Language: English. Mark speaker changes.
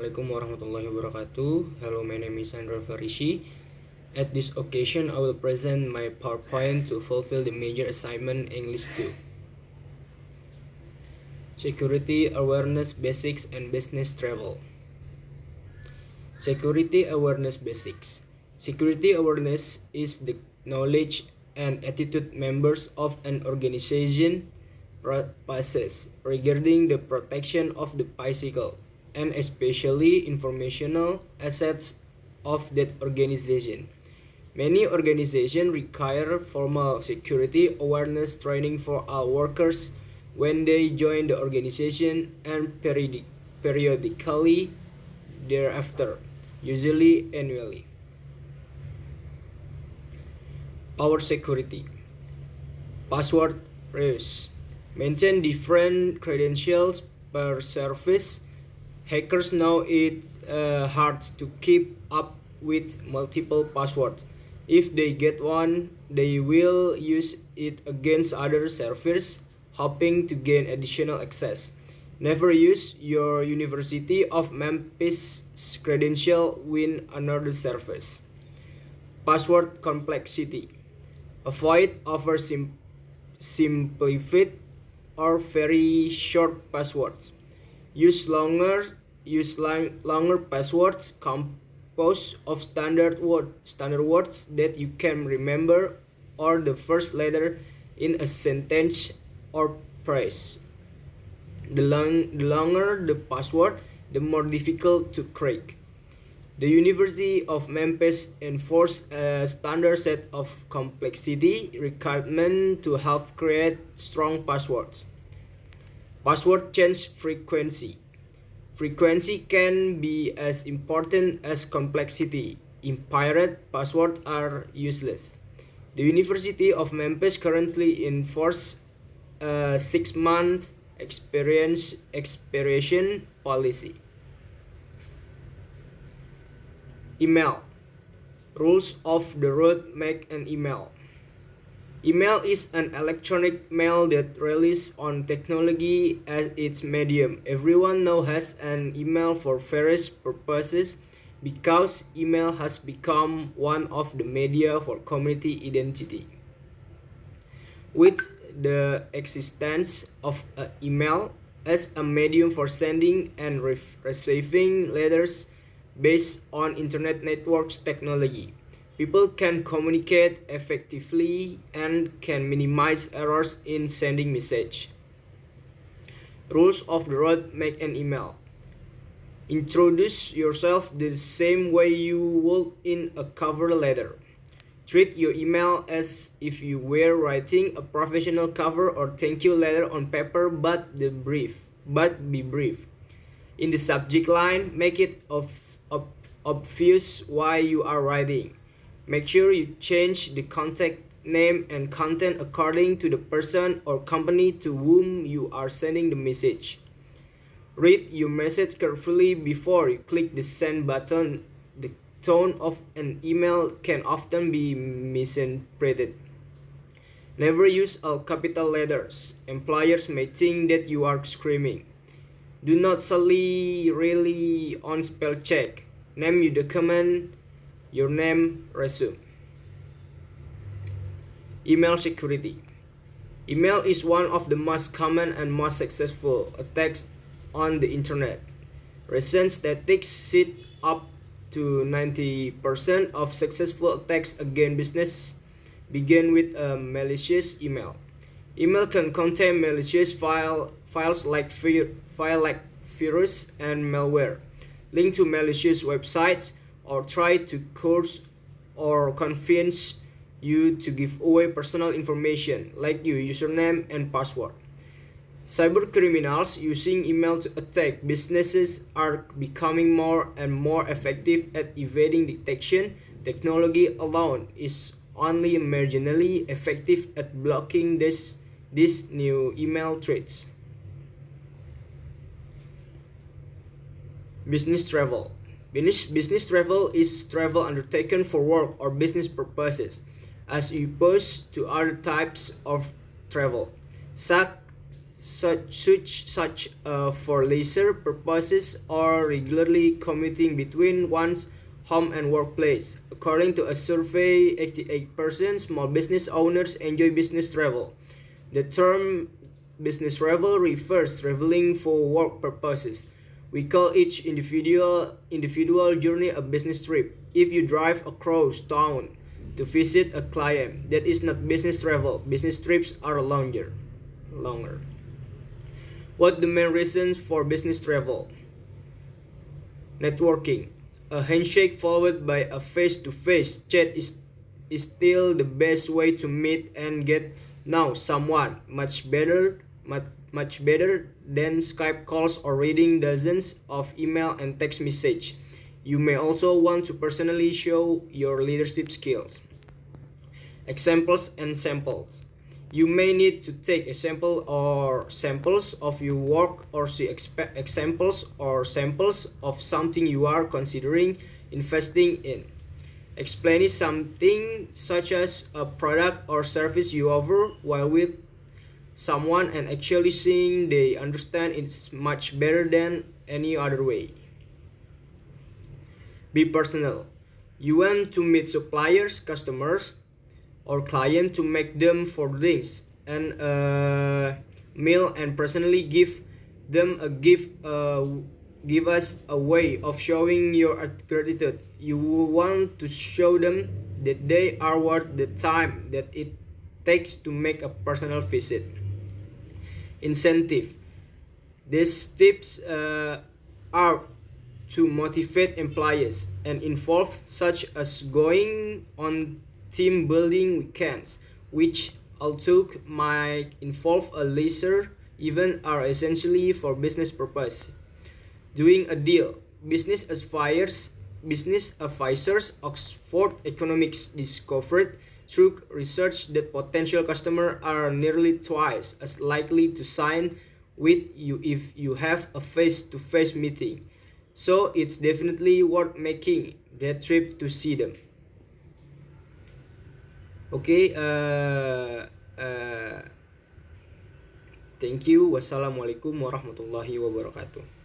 Speaker 1: Assalamualaikum warahmatullahi wabarakatuh. Hello, my name is Alfarisyi. At this occasion, I will present my PowerPoint to fulfill the major assignment English 2. Security Awareness Basics and Business Travel. Security Awareness Basics. Security awareness is the knowledge and attitude members of an organization possess regarding the protection of the physical and especially informational assets of that organization. Many organizations require formal security awareness training for all workers when they join the organization and periodically thereafter, usually annually. Our security. Password reuse. Maintain different credentials per service. Hackers know it's hard to keep up with multiple passwords. If they get one, they will use it against other servers, hoping to gain additional access. Never use your University of Memphis credential with another service. Password complexity. Avoid simplified or very short passwords. Use longer passwords composed of standard words that you can remember or the first letter in a sentence or phrase. The longer the password, the more difficult to crack. The University of Memphis enforced a standard set of complexity requirements to help create strong passwords. Password change frequency. Frequency can be as important as complexity. Impaired passwords are useless. The University of Memphis currently enforces a 6-month expiration policy. Email. Rules of the road make an email. Email is an electronic mail that relies on technology as its medium. Everyone now has an email for various purposes because email has become one of the media for community identity. With the existence of email as a medium for sending and receiving letters based on internet networks technology, people can communicate effectively and can minimize errors in sending message. Rules of the road make an email. Introduce yourself the same way you would in a cover letter. Treat your email as if you were writing a professional cover or thank you letter on paper, but be brief. In the subject line, make it obvious why you are writing. Make sure you change the contact name and content according to the person or company to whom you are sending the message. Read your message carefully before you click the send button. The tone of an email can often be misinterpreted. Never use all capital letters. Employers may think that you are screaming. Do not solely rely on spell check. Name your document, your name, resume. Email security. Email is one of the most common and most successful attacks on the internet. Recent statistics cite up to 90% of successful attacks against business begin with a malicious email. Email can contain malicious files like virus and malware, link to malicious websites, or try to coerce or convince you to give away personal information like your username and password. Cybercriminals using email to attack businesses are becoming more and more effective at evading detection. Technology alone is only marginally effective at blocking these new email threats. Business travel. Business travel is travel undertaken for work or business purposes, as opposed to other types of travel, such such for leisure purposes or regularly commuting between one's home and workplace. According to a survey, 88% small business owners enjoy business travel. The term business travel refers traveling for work purposes. We call each individual journey a business trip. If you drive across town to visit a client, that is not business travel. Business trips are longer. What the main reasons for business travel? Networking. A handshake followed by a face-to-face chat is still the best way to meet and get know someone. Much better than Skype calls or reading dozens of email and text message. You may also want to personally show your leadership skills. Examples and samples. You may need to take a sample or samples of your work or see examples or samples of something you are considering investing in. Explaining something such as a product or service you offer while with someone and actually seeing they understand it's much better than any other way. Be personal. You want to meet suppliers, customers, or client to make them for drinks and a meal and personally give them a gift. Give us a way of showing your gratitude. You want to show them that they are worth the time that it takes to make a personal visit. Incentive. These tips are to motivate employees and involve such as going on team building weekends, which although might involve a leisure event are essentially for business purpose. Doing a deal. Business advisors Oxford Economics discovered through research that potential customers are nearly twice as likely to sign with you if you have a face-to-face meeting. So it's definitely worth making that trip to see them. Okay, thank you. Wassalamualaikum warahmatullahi wabarakatuh.